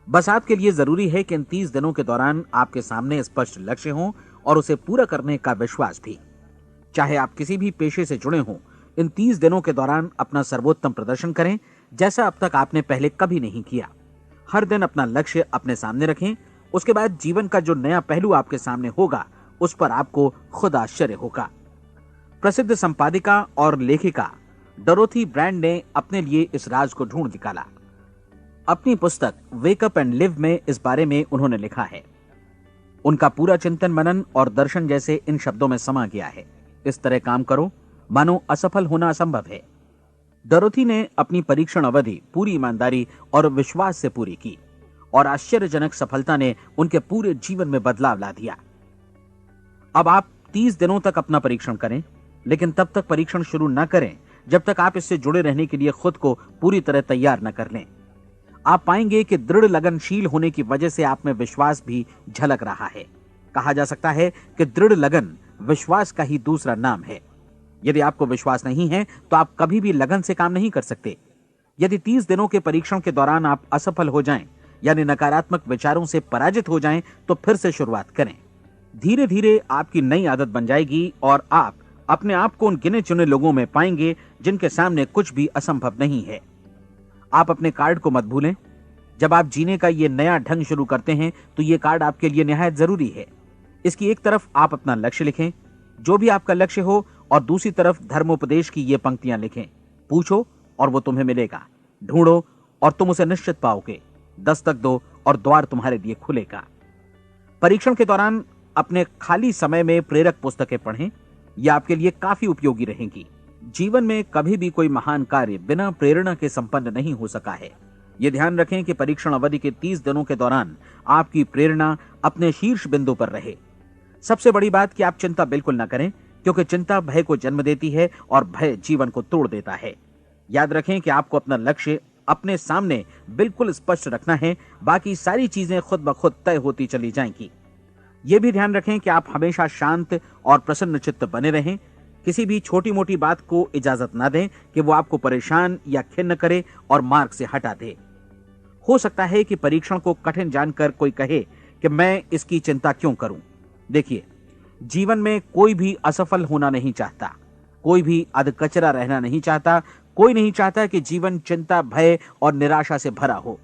बस आपके लिए जरूरी है कि इन 30 दिनों के दौरान आपके सामने स्पष्ट लक्ष्य हो और उसे पूरा करने का विश्वास भी। चाहे आप किसी भी पेशे से जुड़े हों, इन 30 दिनों के दौरान अपना सर्वोत्तम प्रदर्शन करें, जैसा अब तक आपने पहले कभी नहीं किया। हर दिन अपना लक्ष्य अपने सामने रखें। उसके बाद जीवन का जो नया पहलू आपके सामने होगा उस पर आपको खुद आश्चर्य होगा। प्रसिद्ध संपादिका और लेखिका डोरोथी ब्रैंड ने अपने लिए इस राज को ढूंढ निकाला। अपनी पुस्तक वेक अप एंड लिव में इस बारे में उन्होंने लिखा है। उनका पूरा चिंतन मनन और दर्शन जैसे इन शब्दों में समा गया है। इस तरह काम करो मानो असफल होना असंभव है। डोरोथी ने अपनी परीक्षण अवधि पूरी ईमानदारी और विश्वास से पूरी की और आश्चर्यजनक सफलता ने उनके पूरे जीवन में बदलाव ला दिया। अब आप 30 दिनों तक अपना परीक्षण करें, लेकिन तब तक परीक्षण शुरू न करें जब तक आप इससे जुड़े रहने के लिए खुद को पूरी तरह तैयार न कर लें। आप पाएंगे कि दृढ़ लगनशील होने की वजह से आप में विश्वास भी झलक रहा है। कहा जा सकता है कि दृढ़ लगन विश्वास का ही दूसरा नाम है। यदि आपको विश्वास नहीं है तो आप कभी भी लगन से काम नहीं कर सकते। यदि 30 दिनों के परीक्षण के दौरान आप असफल हो जाएं, यानी नकारात्मक विचारों से पराजित हो जाएं, तो फिर से शुरुआत करें। धीरे धीरे आपकी नई आदत बन जाएगी और आप अपने आप को उन गिने चुने लोगों में पाएंगे जिनके सामने कुछ भी असंभव नहीं है। आप अपने कार्ड को मत भूलें। जब आप जीने का ये नया ढंग शुरू करते हैं तो ये कार्ड आपके लिए निहायत जरूरी है। इसकी एक तरफ आप अपना लक्ष्य लिखें, जो भी आपका लक्ष्य हो, और दूसरी तरफ धर्मोपदेश की ये पंक्तियां लिखें। पूछो और वो तुम्हें मिलेगा, ढूंढो और तुम उसे निश्चित पाओगे, दस्तक दो और द्वार तुम्हारे लिए खुलेगा। परीक्षण के दौरान अपने खाली समय में प्रेरक पुस्तकें पढ़ें। यह आपके लिए काफी उपयोगी रहेंगी। जीवन में कभी भी कोई महान कार्य बिना प्रेरणा के संपन्न नहीं हो सका है। यह ध्यान रखें कि परीक्षण अवधि के 30 दिनों के दौरान आपकी प्रेरणा अपने शीर्ष बिंदु पर रहे। सबसे बड़ी बात कि आप चिंता बिल्कुल न करें, क्योंकि चिंता भय को जन्म देती है और भय जीवन को तोड़ देता है। याद रखें कि आपको अपना लक्ष्य अपने सामने बिल्कुल स्पष्ट रखना है, बाकी सारी चीजें खुद ब खुद तय होती चली जाएंगी। यह भी ध्यान रखें कि आप हमेशा शांत और प्रसन्न चित्त बने रहें। किसी भी छोटी मोटी बात को इजाजत ना दें कि वो आपको परेशान या खिन्न करे और मार्ग से हटा दे। हो सकता है कि परीक्षण को कठिन जानकर कोई कहे कि मैं इसकी चिंता क्यों करूं। देखिए, जीवन में कोई भी असफल होना नहीं चाहता, कोई भी अधकचरा रहना नहीं चाहता, कोई नहीं चाहता कि जीवन चिंता, भय और निराशा से भरा हो।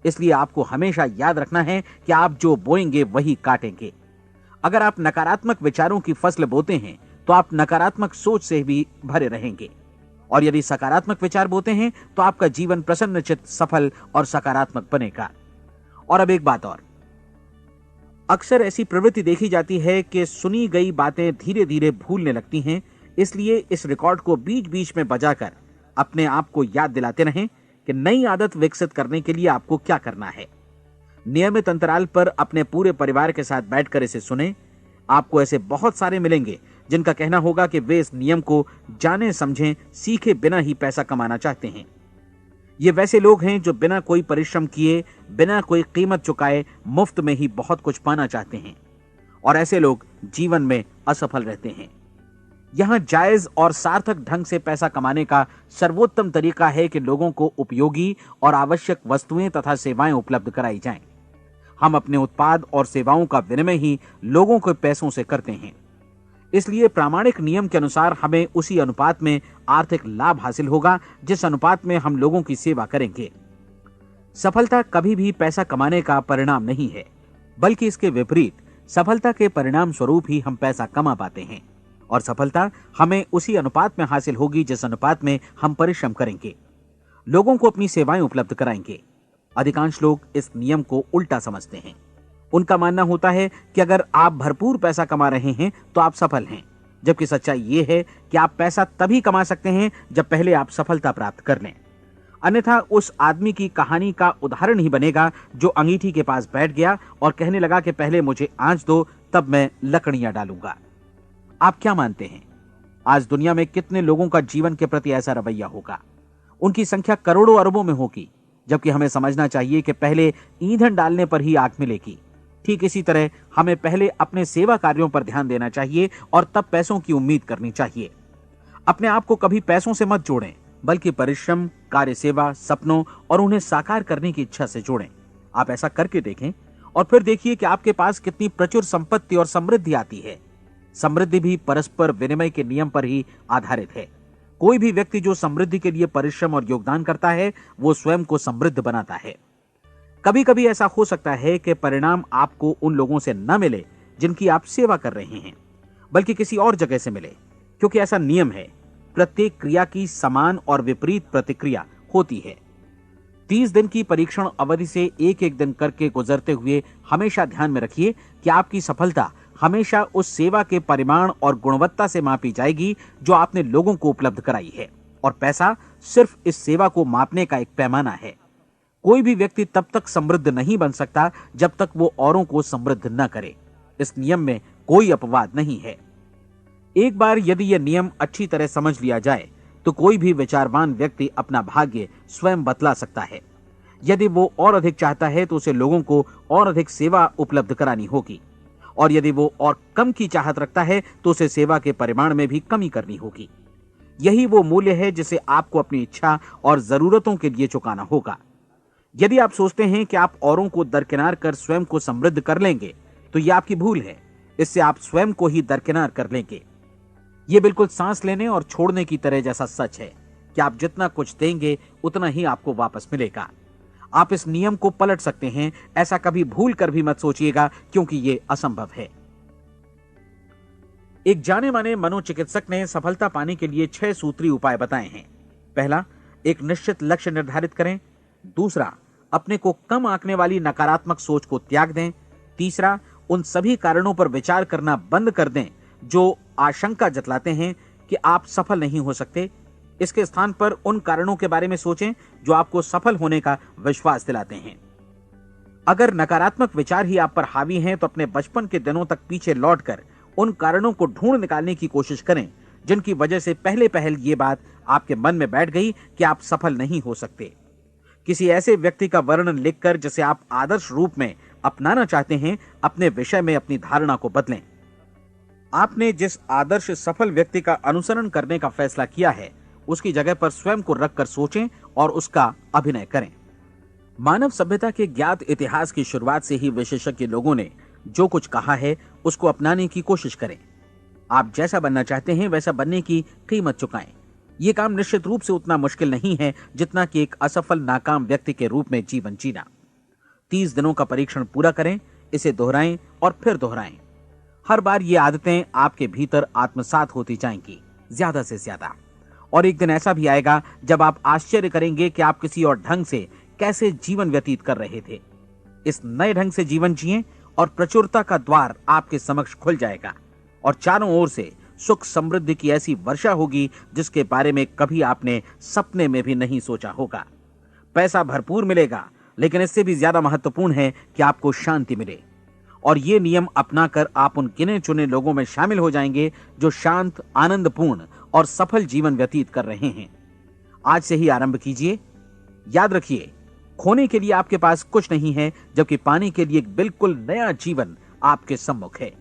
इसलिए आपको हमेशा याद रखना है कि आप जो बोएंगे वही काटेंगे। अगर आप नकारात्मक विचारों की फसल बोते हैं तो आप नकारात्मक सोच से भी भरे रहेंगे, और यदि सकारात्मक विचार बोते हैं तो आपका जीवन प्रसन्नचित्त, सफल और सकारात्मक बनेगा। और अब एक बात और, अक्सर ऐसी प्रवृत्ति देखी जाती है कि सुनी गई बातें धीरे धीरे भूलने लगती हैं। इसलिए इस रिकॉर्ड को बीच बीच में बजाकर अपने आप को याद दिलाते रहें कि नई आदत विकसित करने के लिए आपको क्या करना है। नियमित अंतराल पर अपने पूरे परिवार के साथ बैठकर इसे सुनें। आपको ऐसे बहुत सारे मिलेंगे जिनका कहना होगा कि वे इस नियम को जाने समझें सीखे बिना ही पैसा कमाना चाहते हैं। ये वैसे लोग हैं जो बिना कोई परिश्रम किए, बिना कोई कीमत चुकाए मुफ्त में ही बहुत कुछ पाना चाहते हैं, और ऐसे लोग जीवन में असफल रहते हैं। यहां जायज और सार्थक ढंग से पैसा कमाने का सर्वोत्तम तरीका है कि लोगों को उपयोगी और आवश्यक वस्तुएं तथा सेवाएं उपलब्ध कराई जाएं। हम अपने उत्पाद और सेवाओं का विनिमय ही लोगों के पैसों से करते हैं। इसलिए प्रामाणिक नियम के अनुसार हमें उसी अनुपात में आर्थिक लाभ हासिल होगा जिस अनुपात में हम लोगों की सेवा करेंगे। सफलता कभी भी पैसा कमाने का परिणाम नहीं है, बल्कि इसके विपरीत सफलता के परिणाम स्वरूप ही हम पैसा कमा पाते हैं, और सफलता हमें उसी अनुपात में हासिल होगी जिस अनुपात में हम परिश्रम करेंगे, लोगों को अपनी सेवाएं उपलब्ध कराएंगे। अधिकांश लोग इस नियम को उल्टा समझते हैं। उनका मानना होता है कि अगर आप भरपूर पैसा कमा रहे हैं तो आप सफल हैं, जबकि सच्चाई ये है कि आप पैसा तभी कमा सकते हैं जब पहले आप सफलता प्राप्त कर लें। अन्यथा उस आदमी की कहानी का उदाहरण ही बनेगा जो अंगीठी के पास बैठ गया और कहने लगा कि पहले मुझे आंच दो, तब मैं लकड़ियां डालूंगा। आप क्या मानते हैं, आज दुनिया में कितने लोगों का जीवन के प्रति ऐसा रवैया होगा? उनकी संख्या करोड़ों अरबों में होगी, जबकि हमें समझना चाहिए कि पहले ईंधन डालने पर ही आग मिलेगी। ठीक इसी तरह हमें पहले अपने सेवा कार्यों पर ध्यान देना चाहिए और तब पैसों की उम्मीद करनी चाहिए। अपने आप को कभी पैसों से मत जोड़ें, बल्कि परिश्रम, कार्य सेवा, सपनों और उन्हें साकार करने की इच्छा से जोड़ें। आप ऐसा करके देखें और फिर देखिए कि आपके पास कितनी प्रचुर संपत्ति और समृद्धि आती है। समृद्धि भी परस्पर विनिमय के नियम पर ही आधारित है। कोई भी व्यक्ति जो समृद्धि के लिए परिश्रम और योगदान करता है, वो स्वयं को समृद्ध बनाता है। कभी कभी ऐसा हो सकता है कि परिणाम आपको उन लोगों से न मिले जिनकी आप सेवा कर रहे हैं, बल्कि किसी और जगह से मिले, क्योंकि ऐसा नियम है, प्रत्येक क्रिया की समान और विपरीत प्रतिक्रिया होती है। 30 दिन की परीक्षण अवधि से एक एक दिन करके गुजरते हुए हमेशा ध्यान में रखिए कि आपकी सफलता हमेशा उस सेवा के परिमाण और गुणवत्ता से मापी जाएगी जो आपने लोगों को उपलब्ध कराई है, और पैसा सिर्फ इस सेवा को मापने का एक पैमाना है। कोई भी व्यक्ति तब तक समृद्ध नहीं बन सकता जब तक वो औरों को समृद्ध न करे। इस नियम में कोई अपवाद नहीं है। एक बार यदि यह नियम अच्छी तरह समझ लिया जाए तो कोई भी विचारवान व्यक्ति अपना भाग्य स्वयं बतला सकता है। यदि वो और अधिक चाहता है तो उसे लोगों को और अधिक सेवा उपलब्ध करानी होगी, और यदि वो और कम की चाहत रखता है तो उसे सेवा के परिमाण में भी कमी करनी होगी। यही वो मूल्य है जिसे आपको अपनी इच्छा और जरूरतों के लिए चुकाना होगा। यदि आप सोचते हैं कि आप औरों को दरकिनार कर स्वयं को समृद्ध कर लेंगे तो यह आपकी भूल है। इससे आप स्वयं को ही दरकिनार कर लेंगे। यह बिल्कुल सांस लेने और छोड़ने की तरह जैसा सच है कि आप जितना कुछ देंगे उतना ही आपको वापस मिलेगा। आप इस नियम को पलट सकते हैं, ऐसा कभी भूल कर भी मत सोचिएगा, क्योंकि यह असंभव है। एक जाने माने मनोचिकित्सक ने सफलता पाने के लिए 6 सूत्री उपाय बताए हैं। पहला, एक निश्चित लक्ष्य निर्धारित करें। दूसरा, अपने को कम आंकने वाली नकारात्मक सोच को त्याग दें। तीसरा, उन सभी कारणों पर विचार करना बंद कर दें जो आशंका जतलाते हैं कि आप सफल नहीं हो सकते। इसके स्थान पर उन कारणों के बारे में सोचें जो आपको सफल होने का विश्वास दिलाते हैं। अगर नकारात्मक विचार ही आप पर हावी हैं तो अपने बचपन के दिनों तक पीछे लौटकर उन कारणों को ढूंढ निकालने की कोशिश करें जिनकी वजह से पहले पहल ये बात आपके मन में बैठ गई कि आप सफल नहीं हो सकते। किसी ऐसे व्यक्ति का वर्णन लिखकर जिसे आप आदर्श रूप में अपनाना चाहते हैं, अपने विषय में अपनी धारणा को बदलें। आपने जिस आदर्श सफल व्यक्ति का अनुसरण करने का फैसला किया है उसकी जगह पर स्वयं को रखकर सोचें और उसका अभिनय करें। मानव सभ्यता के ज्ञात इतिहास की शुरुआत से ही विशेषज्ञ लोगों ने जो कुछ कहा है उसको अपनाने की कोशिश करें। आप जैसा बनना चाहते हैं वैसा बनने की कीमत चुकाएं। यह काम निश्चित रूप से उतना मुश्किल नहीं है जितना कि एक असफल नाकाम व्यक्ति के रूप में जीवन जीना। 30 दिनों का परीक्षण पूरा करें, इसे दोहराएं और फिर दोहराएं। हर बार ये आदतें आपके भीतर आत्मसात होती जाएंगी, ज्यादा से ज्यादा। और एक दिन ऐसा भी आएगा जब आप आश्चर्य करेंगे कि आप किसी और ढंग से कैसे जीवन व्यतीत कर रहे थे। इस नए ढंग से जीवन जिएं और प्रचुरता का द्वार आपके समक्ष खुल जाएगा और चारों ओर से सुख समृद्धि की ऐसी वर्षा होगी जिसके बारे में कभी आपने सपने में भी नहीं सोचा होगा। पैसा भरपूर मिलेगा, लेकिन इससे भी ज्यादा महत्वपूर्ण है कि आपको शांति मिले। और ये नियम अपनाकर आप उन गिने चुने लोगों में शामिल हो जाएंगे जो शांत, आनंदपूर्ण और सफल जीवन व्यतीत कर रहे हैं। आज से ही आरंभ कीजिए। याद रखिए, खोने के लिए आपके पास कुछ नहीं है, जबकि पाने के लिए एक बिल्कुल नया जीवन आपके सम्मुख है।